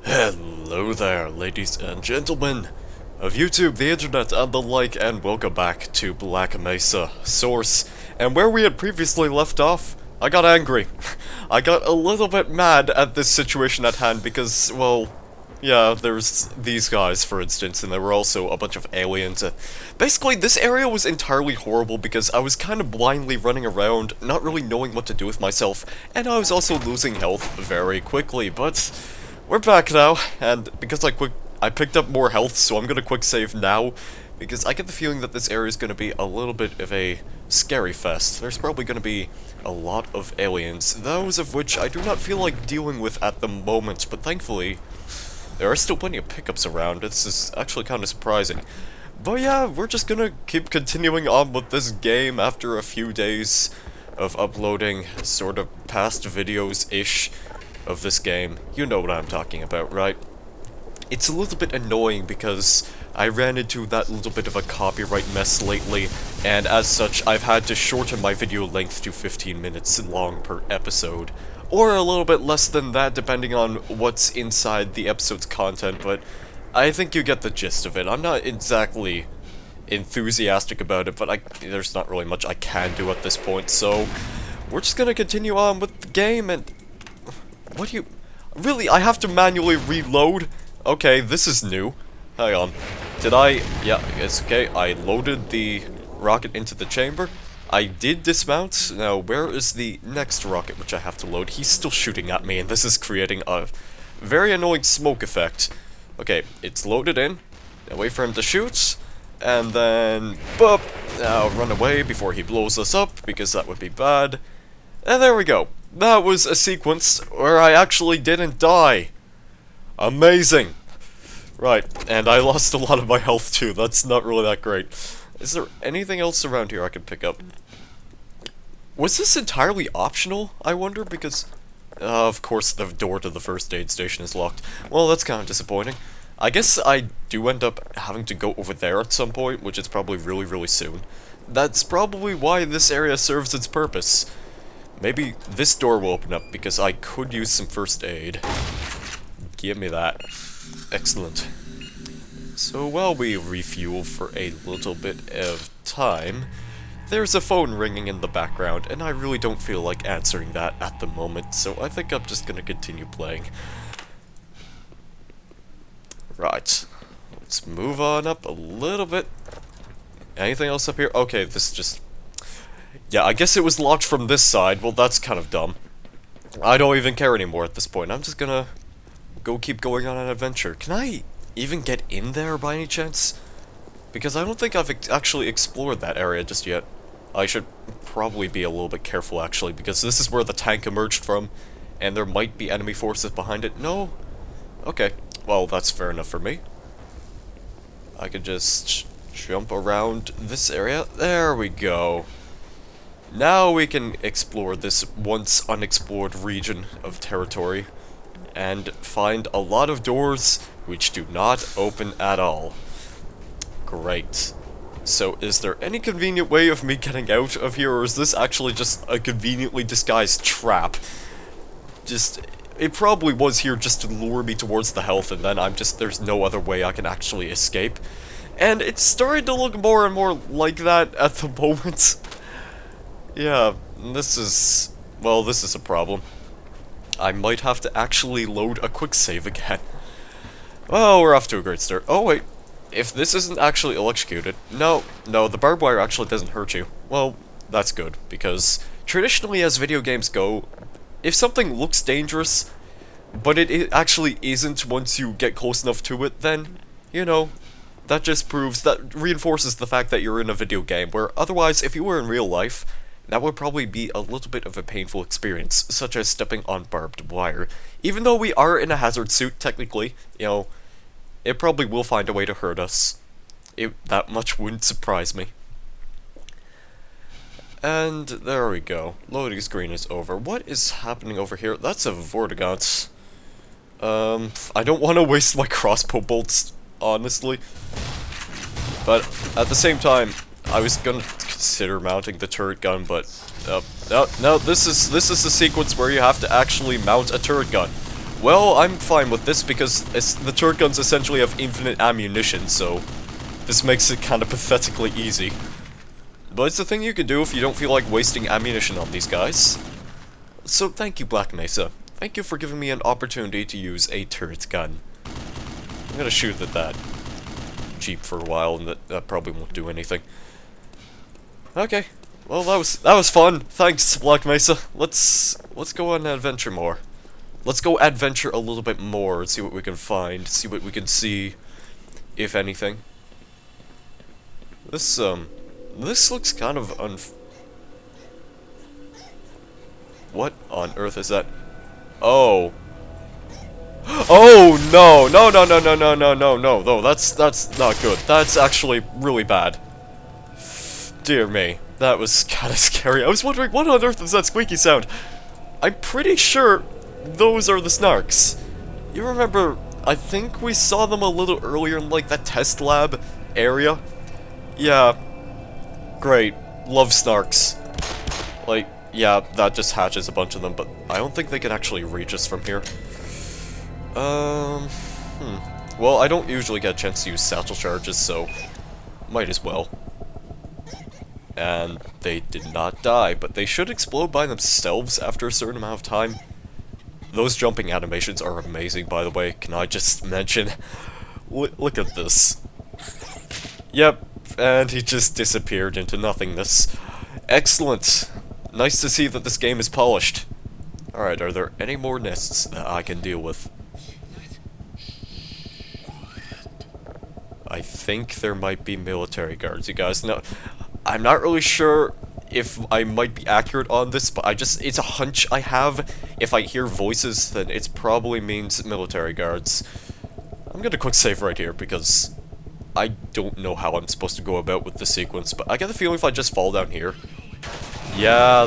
Hello there, ladies and gentlemen of YouTube, the internet, and the like, and welcome back to Black Mesa Source. And where we had previously left off, I got angry. I got a little bit mad at this situation at hand because, well, yeah, there's these guys, for instance, and there were also a bunch of aliens. Basically, this area was entirely horrible because I was kind of blindly running around, not really knowing what to do with myself, and I was also losing health very quickly, but we're back now, and because I picked up more health, so I'm gonna quick save now, because I get the feeling that this area is gonna be a little bit of a scary fest. There's probably gonna be a lot of aliens, those of which I do not feel like dealing with at the moment, but thankfully, there are still plenty of pickups around. This is actually kind of surprising. But yeah, we're just gonna keep continuing on with this game after a few days of uploading sort of past videos-ish of this game. You know what I'm talking about, right? It's a little bit annoying because I ran into that little bit of a copyright mess lately, and as such, I've had to shorten my video length to 15 minutes long per episode. Or a little bit less than that, depending on what's inside the episode's content, but I think you get the gist of it. I'm not exactly enthusiastic about it, but there's not really much I can do at this point, so we're just gonna continue on with the game, and what do you... Really, I have to manually reload? Okay, this is new. Hang on. Did I... Yeah, it's okay. I loaded the rocket into the chamber. I did dismount. Now, where is the next rocket which I have to load? He's still shooting at me, and this is creating a very annoying smoke effect. Okay, it's loaded in. Now wait for him to shoot. And then... Boop! Now run away before he blows us up, because that would be bad. And there we go. That was a sequence where I actually didn't die. Amazing! Right, and I lost a lot of my health too. That's not really that great. Is there anything else around here I can pick up? Was this entirely optional, I wonder? Because, of course, the door to the first aid station is locked. Well, that's kind of disappointing. I guess I do end up having to go over there at some point, which is probably really, really soon. That's probably why this area serves its purpose. Maybe this door will open up, because I could use some first aid. Give me that. Excellent. So while we refuel for a little bit of time, there's a phone ringing in the background, and I really don't feel like answering that at the moment, so I think I'm just gonna continue playing. Right. Let's move on up a little bit. Anything else up here? Okay, this just... Yeah, I guess it was launched from this side. Well, that's kind of dumb. I don't even care anymore at this point. I'm just gonna keep going on an adventure. Can I even get in there by any chance? Because I don't think I've actually explored that area just yet. I should probably be a little bit careful, actually, because this is where the tank emerged from, and there might be enemy forces behind it. No? Okay. Well, that's fair enough for me. I could just jump around this area. There we go. Now we can explore this once unexplored region of territory and find a lot of doors which do not open at all. Great. So, is there any convenient way of me getting out of here, or is this actually just a conveniently disguised trap? It probably was here just to lure me towards the health, and then there's no other way I can actually escape. And it's starting to look more and more like that at the moment. Yeah, this is a problem. I might have to actually load a quick save again. Well, we're off to a great start. Oh, wait. If this isn't actually electrocuted... No, the barbed wire actually doesn't hurt you. Well, that's good, because traditionally as video games go, if something looks dangerous, but it actually isn't once you get close enough to it, then, you know, that reinforces the fact that you're in a video game, where otherwise, if you were in real life, that would probably be a little bit of a painful experience, such as stepping on barbed wire. Even though we are in a hazard suit, technically, you know, it probably will find a way to hurt us. That much wouldn't surprise me. And there we go. Loading screen is over. What is happening over here? That's a Vortigaunt. I don't want to waste my crossbow bolts, honestly. But at the same time, I was gonna consider mounting the turret gun, but no, this is the sequence where you have to actually mount a turret gun. Well, I'm fine with this because the turret guns essentially have infinite ammunition, so this makes it kind of pathetically easy. But it's the thing you can do if you don't feel like wasting ammunition on these guys. So thank you, Black Mesa. Thank you for giving me an opportunity to use a turret gun. I'm gonna shoot at that Jeep for a while, and that probably won't do anything. Okay, well that was fun. Thanks, Black Mesa. Let's go on an adventure more. Let's go adventure a little bit more and see what we can find, see what we can see, if anything. This looks kind of What on earth is that? Oh. Oh no! No no no no no no no no no, that's not good. That's actually really bad. Dear me. That was kinda scary. I was wondering what on earth is that squeaky sound? I'm pretty sure those are the snarks. You remember, I think we saw them a little earlier in like that test lab area? Yeah. Great. Love snarks. Like, yeah, that just hatches a bunch of them, but I don't think they can actually reach us from here. Well, I don't usually get a chance to use satchel charges, so might as well. And they did not die, but they should explode by themselves after a certain amount of time. Those jumping animations are amazing, by the way. Can I just mention? Look at this. Yep, and he just disappeared into nothingness. Excellent. Nice to see that this game is polished. Alright, are there any more nests that I can deal with? I think there might be military guards, you guys. No, I'm not really sure if I might be accurate on this, but it's a hunch I have. If I hear voices, then it probably means military guards. I'm gonna quick save right here, because I don't know how I'm supposed to go about with the sequence, but I get the feeling if I just fall down here. Yeah,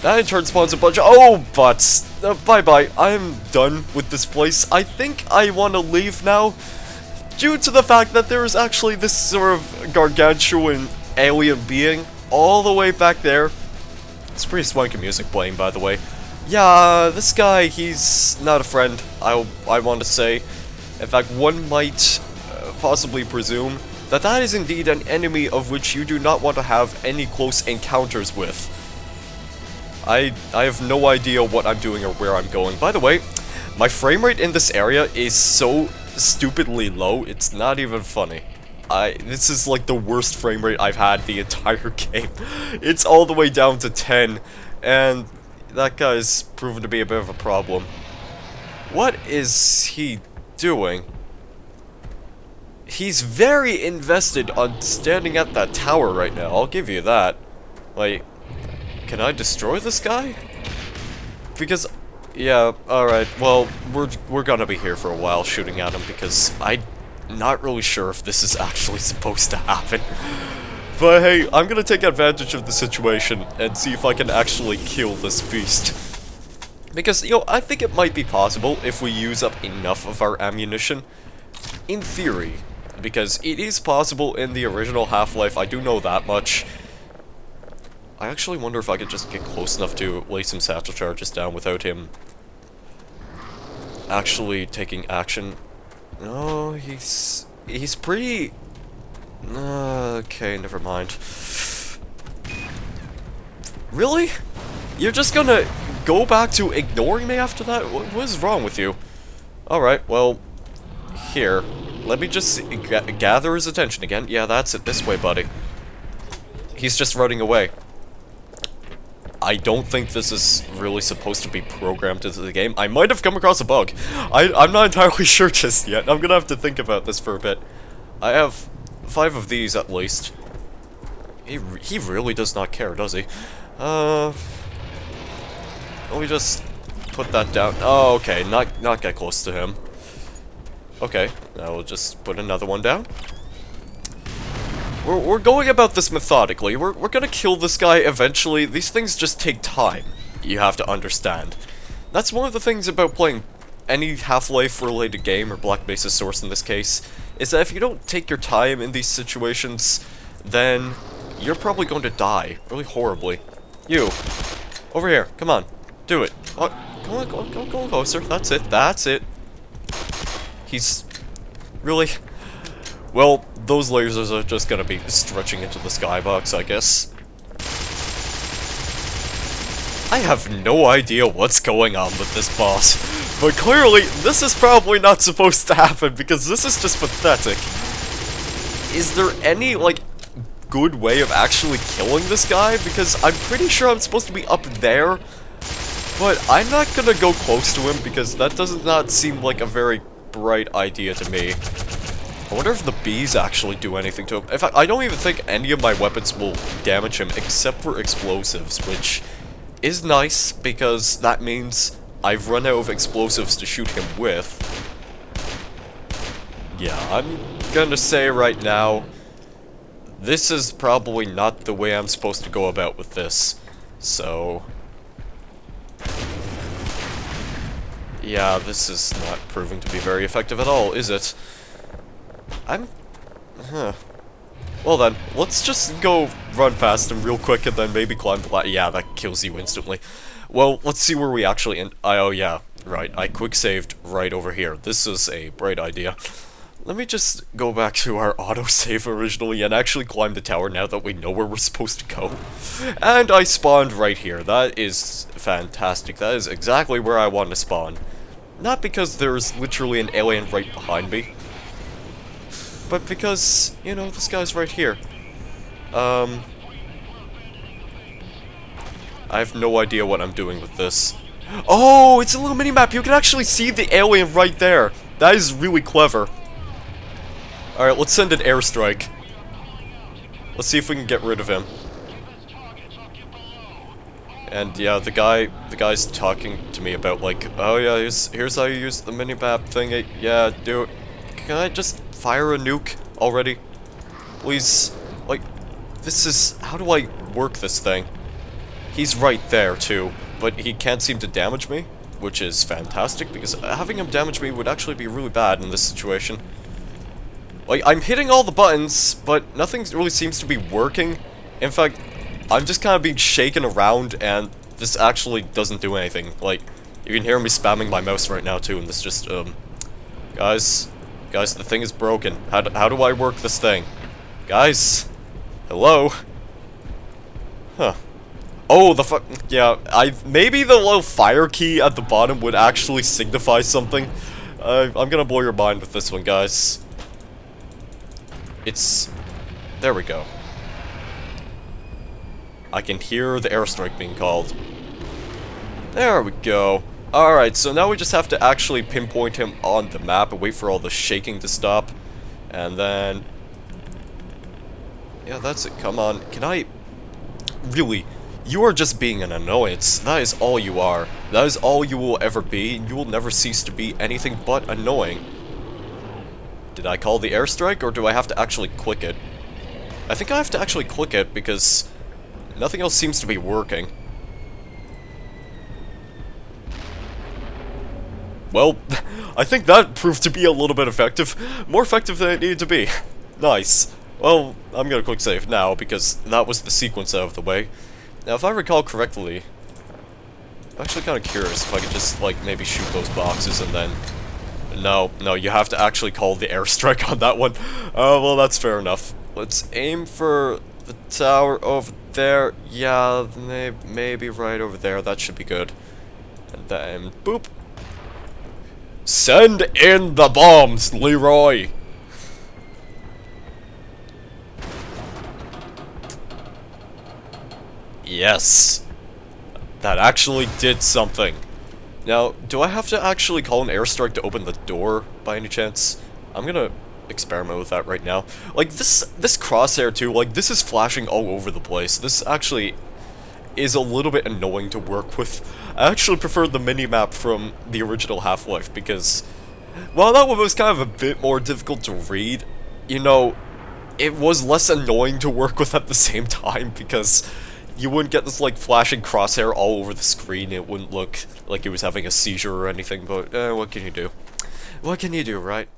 that in turn spawns a bunch of— oh, butts! Bye-bye, I'm done with this place. I think I want to leave now, due to the fact that there is actually this sort of gargantuan alien being all the way back there. It's pretty swanky music playing, by the way. Yeah, this guy, he's not a friend, I want to say. In fact, one might possibly presume that that is indeed an enemy of which you do not want to have any close encounters with. I have no idea what I'm doing or where I'm going. By the way, my frame rate in this area is so stupidly low, it's not even funny. This is like the worst frame rate I've had the entire game. It's all the way down to 10, and that guy's proven to be a bit of a problem. What is he doing? He's very invested on standing at that tower right now, I'll give you that. Like, can I destroy this guy? Because, yeah, alright, well, we're gonna be here for a while shooting at him because I'm not really sure if this is actually supposed to happen. But hey, I'm gonna take advantage of the situation and see if I can actually kill this beast. Because, you know, I think it might be possible if we use up enough of our ammunition. In theory. Because it is possible in the original Half-Life, I do know that much. I actually wonder if I could just get close enough to lay some satchel charges down without him actually taking action. No, he's pretty— okay, never mind. Really? You're just gonna go back to ignoring me after that? What is wrong with you? Alright, well, here. Let me just gather his attention again. Yeah, that's it. This way, buddy. He's just running away. I don't think this is really supposed to be programmed into the game. I might have come across a bug. I'm not entirely sure just yet. I'm gonna have to think about this for a bit. I have 5 of these at least. He really does not care, does he? Let me just put that down. Oh, okay. Not get close to him. Okay, now we'll just put another one down. We're going about this methodically. We're gonna kill this guy eventually. These things just take time. You have to understand. That's one of the things about playing any Half-Life related game, or Black Mesa Source in this case, is that if you don't take your time in these situations, then you're probably going to die really horribly. You, over here, come on, do it. Oh, Go on closer. That's it. That's it. He's really... Well, those lasers are just gonna be stretching into the skybox, I guess. I have no idea what's going on with this boss, but clearly this is probably not supposed to happen because this is just pathetic. Is there any, like, good way of actually killing this guy? Because I'm pretty sure I'm supposed to be up there, but I'm not gonna go close to him because that does not seem like a very bright idea to me. I wonder if the bees actually do anything to him. In fact, I don't even think any of my weapons will damage him except for explosives, which is nice because that means I've run out of explosives to shoot him with. Yeah, I'm gonna say right now, this is probably not the way I'm supposed to go about with this. So... yeah, this is not proving to be very effective at all, is it? Well then, let's just go run past him real quick and then maybe climb the ladder. Yeah, that kills you instantly. Well, let's see where we actually end. Oh yeah, right, I quick saved right over here. This is a bright idea. Let me just go back to our autosave originally and actually climb the tower now that we know where we're supposed to go. And I spawned right here. That is fantastic. That is exactly where I want to spawn. Not because there's literally an alien right behind me, but because, you know, this guy's right here. I have no idea what I'm doing with this. Oh, it's a little mini-map! You can actually see the alien right there! That is really clever. Alright, let's send an airstrike. Let's see if we can get rid of him. And yeah, the guy's talking to me about like, oh yeah, here's how you use the mini-map thing. Yeah, do it. Can I just fire a nuke already? Please. Like, this is... how do I work this thing? He's right there, too, but he can't seem to damage me, which is fantastic, because having him damage me would actually be really bad in this situation. Like, I'm hitting all the buttons, but nothing really seems to be working. In fact, I'm just kind of being shaken around, and this actually doesn't do anything. Like, you can hear me spamming my mouse right now, too, and this just, Guys, the thing is broken. How do I work this thing? Guys? Hello? Huh. Oh, yeah, maybe the little fire key at the bottom would actually signify something. I'm gonna blow your mind with this one, guys. There we go. I can hear the airstrike being called. There we go. Alright, so now we just have to actually pinpoint him on the map and wait for all the shaking to stop. And then... yeah, that's it. Come on. Can I... really... you are just being an annoyance. That is all you are. That is all you will ever be, and you will never cease to be anything but annoying. Did I call the airstrike, or do I have to actually click it? I think I have to actually click it, because nothing else seems to be working. Well, I think that proved to be a little bit effective. More effective than it needed to be. Nice. Well, I'm gonna quick save now, because that was the sequence out of the way. Now, if I recall correctly, I'm actually kind of curious if I could just, like, maybe shoot those boxes and then... No, you have to actually call the airstrike on that one. Well, that's fair enough. Let's aim for the tower over there. Yeah, maybe right over there. That should be good. And then, boop. Send in the bombs, Leroy! Yes! That actually did something. Now, do I have to actually call an airstrike to open the door, by any chance? I'm gonna experiment with that right now. Like, this crosshair, too, like, this is flashing all over the place. This actually is a little bit annoying to work with. I actually prefer the mini-map from the original Half-Life, because, while that one was kind of a bit more difficult to read, you know, it was less annoying to work with at the same time, because you wouldn't get this, like, flashing crosshair all over the screen. It wouldn't look like it was having a seizure or anything, but, what can you do? What can you do, right?